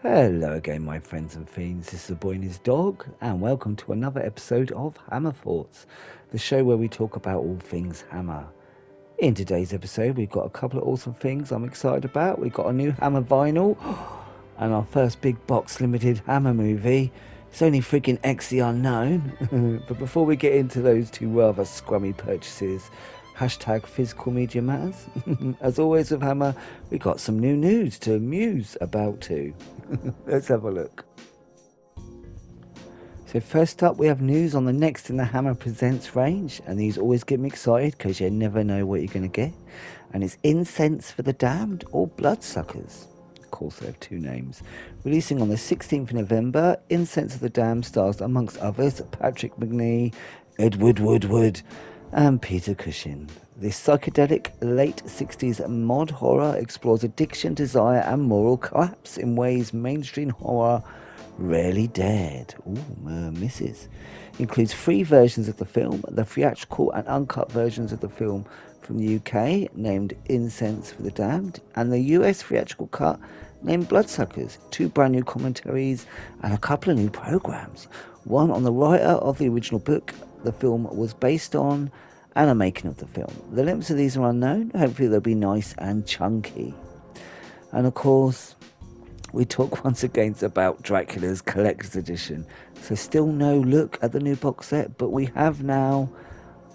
Hello again, my friends and fiends. This is the boy and his dog, and welcome to another episode of Hammer Thoughts, the show where we talk about all things Hammer. In today's episode, we've got a couple of awesome things I'm excited about. We've got a new Hammer vinyl, and our first big box limited Hammer movie. It's only freaking X the Unknown. But before we get into those two rather scrummy purchases, hashtag physical media matters. As always with Hammer, we got some new news to muse about too. Let's have a look. So first up, we have news on the next in the Hammer Presents range, and these always get me excited because you never know what you're going to get. And it's Incense for the Damned or Bloodsuckers. Of course, they have two names. Releasing on the 16th of November, Incense of the Damned stars, amongst others, Patrick McNee, Edward Woodward, and Peter Cushing. This psychedelic late 60s mod horror explores addiction, desire, and moral collapse in ways mainstream horror rarely dared. Misses. Includes three versions of the film, the theatrical and uncut versions of the film from the UK, named Incense for the Damned, and the US theatrical cut, named Bloodsuckers, two brand new commentaries, and a couple of new programs. One on the writer of the original book the film was based on, and a making of the film. The lengths of these are unknown. Hopefully they'll be nice and chunky. And of course, we talk once again about Dracula's Collector's Edition. So still no look at the new box set, but we have now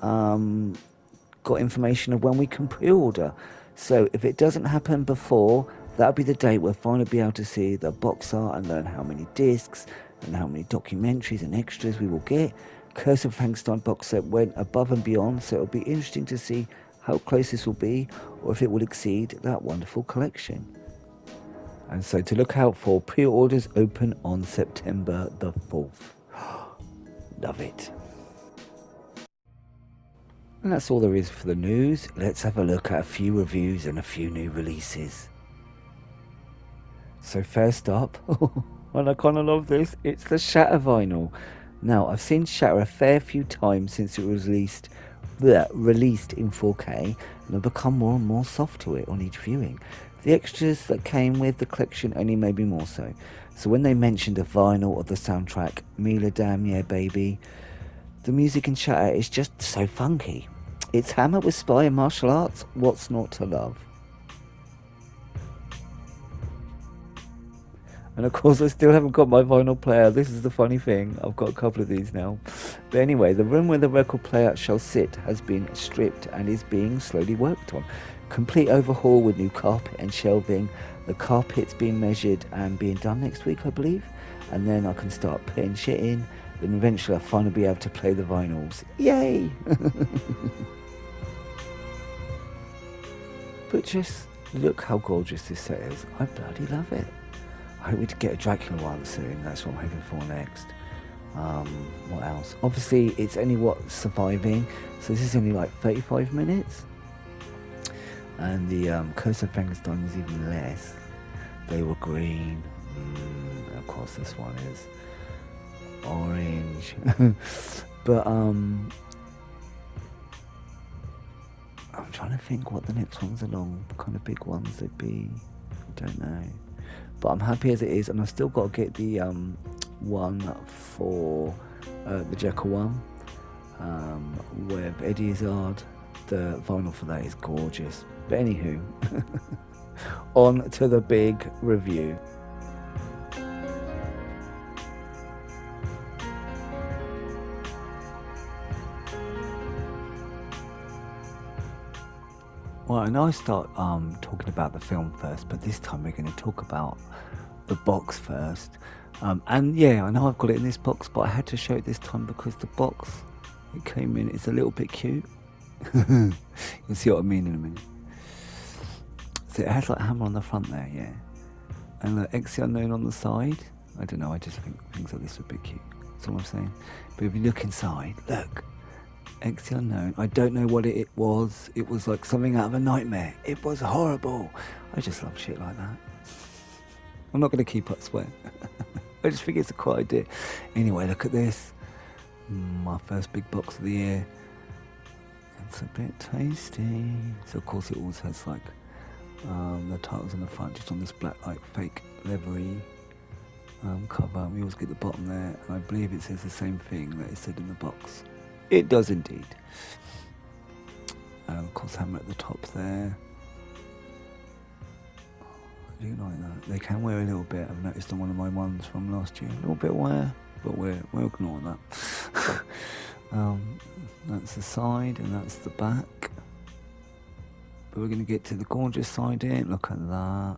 got information of when we can pre-order. So if it doesn't happen before, that'll be the date we'll finally be able to see the box art and learn how many discs and how many documentaries and extras we will get. Curse of Frankenstein box set went above and beyond, so it'll be interesting to see how close this will be, or if it will exceed that wonderful collection. And so to look out for, pre-orders open on September the 4th. Love it. And that's all there is for the news. Let's have a look at a few reviews and a few new releases. So first up, and I kind of love this, it's the Shatter vinyl. Now, I've seen Shatter a fair few times since it was released in 4K, and I've become more and more soft to it on each viewing. The extras that came with the collection only made me more so. So when they mentioned a vinyl of the soundtrack, Mila Damn Yeah Baby, the music in Shatter is just so funky. It's Hammer with spy and martial arts, what's not to love? And of course, I still haven't got my vinyl player. This is the funny thing. I've got a couple of these now. But anyway, the room where the record player shall sit has been stripped and is being slowly worked on. Complete overhaul with new carpet and shelving. The carpet's being measured and being done next week, I believe. And then I can start putting shit in. Then eventually I'll finally be able to play the vinyls. Yay! But just look how gorgeous this set is. I bloody love it. I hope we get a Dracula one soon. That's what I'm hoping for next. What else? Obviously, it's only surviving. So this is only like 35 minutes. And the Curse of Frankenstein was even less. They were green. Of course, this one is orange. But I'm trying to think what the next ones along. What kind of big ones they'd be. I don't know. But I'm happy as it is, and I've still got to get the one for the Jekyll one with Eddie Izzard. The vinyl for that is gorgeous. But anywho, on to the big review. Well, I know I start talking about the film first, but this time we're going to talk about the box first. And yeah, I know I've got it in this box, but I had to show it this time because the box it came in is a little bit cute. You'll see what I mean in a minute. So it has like Hammer on the front there, yeah, and like X the Unknown on the side. I don't know, I just think things like this would be cute. That's all I'm saying. But if you look inside, look. X the Unknown. I don't know what it was. It was like something out of a nightmare. It was horrible. I just love shit like that. I'm not going to keep up swearing. I just think it's a cool idea. Anyway, look at this. My first big box of the year. It's a bit tasty. So of course it always has like the titles on the front, just on this black like fake leathery cover. We always get the bottom there, and I believe it says the same thing that it said in the box. It does indeed. Of course, hammer at the top there. I do like that. They can wear a little bit. I've noticed on one of my ones from last year. A little bit wear, but we'll ignore that. That's the side, and that's the back. But we're going to get to the gorgeous side here. Look at that.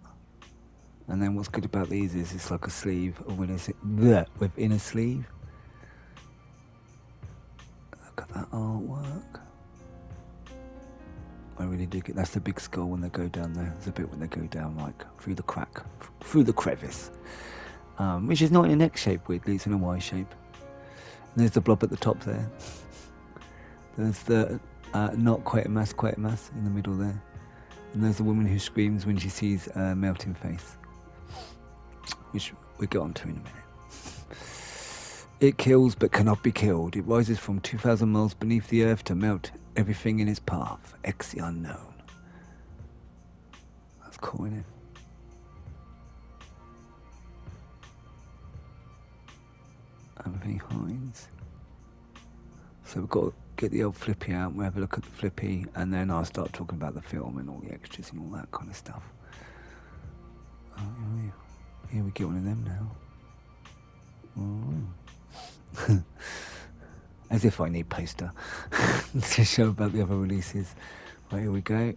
And then what's good about these is it's like a sleeve within a sleeve. Look at that artwork. I really dig it. That's the big skull when they go down there. There's a bit when they go down like through the crack, through the crevice, which is not in an X shape weirdly, it's in a Y shape. And there's the blob at the top there. There's the not Quatermass in the middle there. And there's the woman who screams when she sees a melting face, which we'll get on to in a minute. It kills but cannot be killed. It rises from 2,000 miles beneath the earth to melt everything in its path. X the unknown. That's cool, isn't it? Anthony Hines. So we've got to get the old flippy out. We'll have a look at the flippy, and then I'll start talking about the film and all the extras and all that kind of stuff. Oh, here we get one of them now. Oh. As if I need poster to show about the other releases. Right, here we go.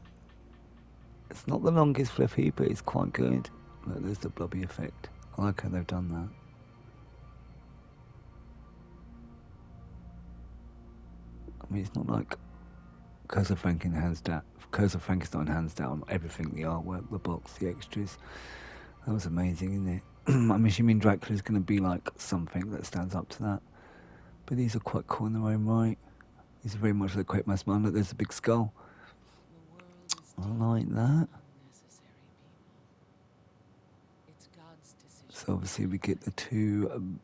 It's not the longest flippy, but it's quite good. Look, there's the blobby effect. I like how they've done that. I mean, it's not like Curse of Frankenstein hands down everything, the artwork, the box, the extras. That was amazing, isn't it? I'm assuming Dracula's going to be like something that stands up to that. But these are quite cool in their own right. These are very much like Quatermass Man. Look, there's a big skull. I like that. So obviously we get the two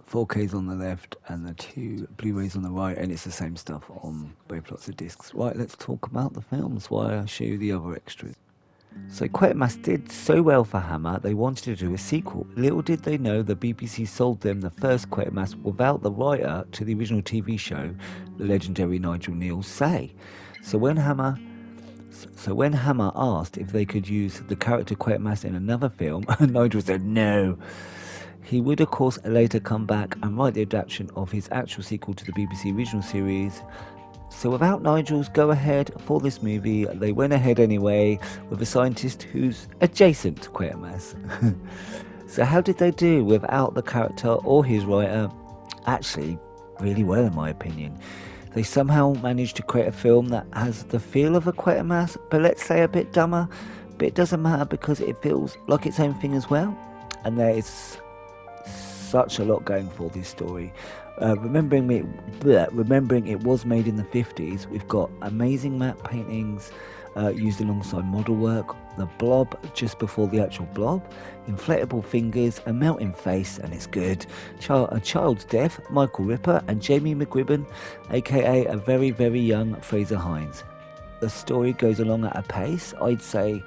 4Ks on the left and the two Blu-rays on the right, and it's the same stuff on both lots of discs. Right, let's talk about the films while I show you the other extras. So Quatermass did so well for Hammer, they wanted to do a sequel. Little did they know the BBC sold them the first Quatermass without the writer to the original TV show, the legendary Nigel Kneale's say. So when Hammer asked if they could use the character Quatermass in another film, Nigel said no. He would of course later come back and write the adaptation of his actual sequel to the BBC original series. So without Nigel's go-ahead for this movie, they went ahead anyway with a scientist who's adjacent to Quatermass. So how did they do without the character or his writer? Actually, really well in my opinion. They somehow managed to create a film that has the feel of a Quatermass, but let's say a bit dumber. But it doesn't matter because it feels like its own thing as well. And there is such a lot going for this story. Remembering it was made in the 50s, we've got amazing matte paintings used alongside model work, the blob just before the actual blob, inflatable fingers, a melting face, and it's good. A child's death, Michael Ripper, and Jamie McGribbon, aka a very, very young Fraser Hines. The story goes along at a pace. I'd say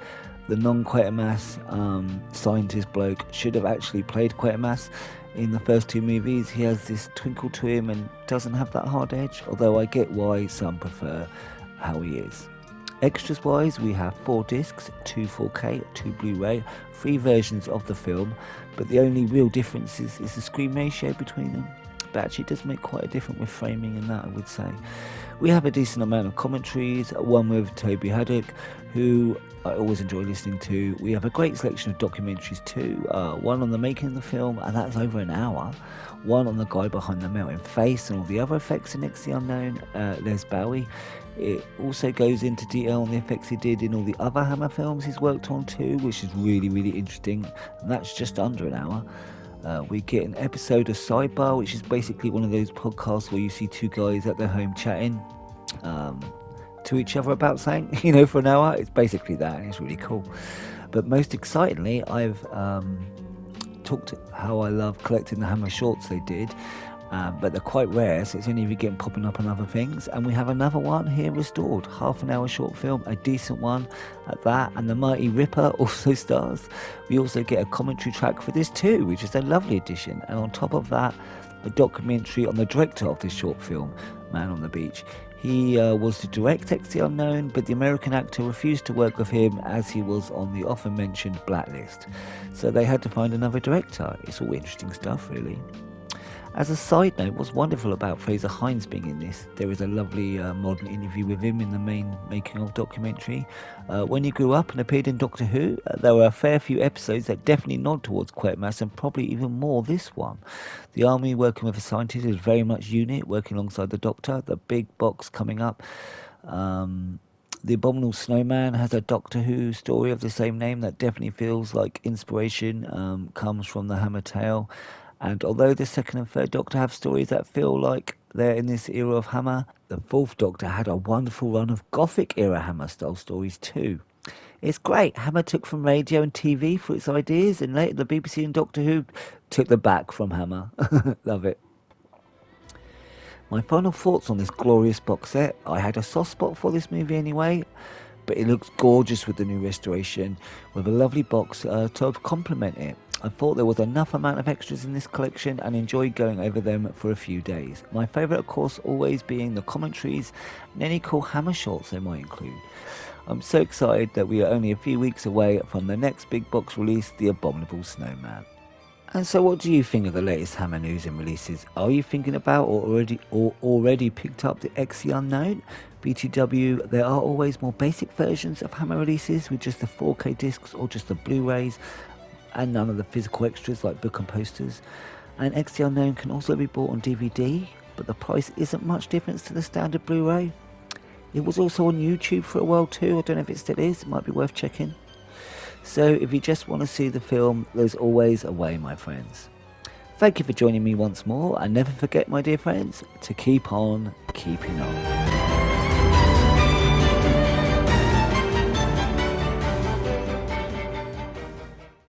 the non-Quatermass scientist bloke should have actually played Quatermass. In the first two movies, he has this twinkle to him and doesn't have that hard edge, although I get why some prefer how he is. Extras wise, we have 4 discs, 2 4K, 2 Blu-ray, 3 versions of the film, but the only real difference is the screen ratio between them. But actually it does make quite a difference with framing and that, I would say. We have a decent amount of commentaries, one with Toby Haddock, who I always enjoy listening to. We have a great selection of documentaries too, one on the making of the film, and that's over an hour, one on the guy behind the melting face and all the other effects in X the Unknown, Les Bowie. It also goes into detail on the effects he did in all the other Hammer films he's worked on too, which is really, really interesting, and that's just under an hour. We get an episode of Sidebar, which is basically one of those podcasts where you see two guys at their home chatting to each other about something, for an hour. It's basically that, and it's really cool. But most excitingly, I've talked how I love collecting the Hammer shorts they did, but they're quite rare, so it's only if you get them popping up on other things. And we have another one here restored, half an hour short film, a decent one at that, and the Mighty Ripper also stars. We also get a commentary track for this too, which is a lovely addition, and on top of that, a documentary on the director of this short film, Man on the Beach. He was to direct X the Unknown, but the American actor refused to work with him as he was on the often mentioned blacklist. So they had to find another director. It's all interesting stuff, really. As a side note, what's wonderful about Fraser Hines being in this, there is a lovely modern interview with him in the main making of documentary. When he grew up and appeared in Doctor Who, there were a fair few episodes that definitely nod towards Quetmass, and probably even more this one. The army working with a scientist is very much unit, working alongside the Doctor. The big box coming up. The Abominable Snowman has a Doctor Who story of the same name that definitely feels like inspiration comes from the Hammer tale. And although the second and third Doctor have stories that feel like they're in this era of Hammer, the fourth Doctor had a wonderful run of Gothic era Hammer style stories too. It's great. Hammer took from radio and TV for its ideas, and later the BBC and Doctor Who took the back from Hammer. Love it. My final thoughts on this glorious box set. I had a soft spot for this movie anyway, but it looks gorgeous with the new restoration, with a lovely box to complement it. I thought there was enough amount of extras in this collection and enjoyed going over them for a few days. My favourite, of course, always being the commentaries and any cool Hammer shorts they might include. I'm so excited that we are only a few weeks away from the next big box release, The Abominable Snowman. And so what do you think of the latest Hammer news and releases? Are you thinking about or already picked up the X the Unknown? BTW, there are always more basic versions of Hammer releases with just the 4K discs or just the Blu-rays, and none of the physical extras like book and posters. And X the Unknown can also be bought on DVD, but the price isn't much difference to the standard Blu-ray. It was also on YouTube for a while too. I don't know if it still is. It might be worth checking. So if you just want to see the film, there's always a way, my friends. Thank you for joining me once more, and never forget, my dear friends, to keep on keeping on.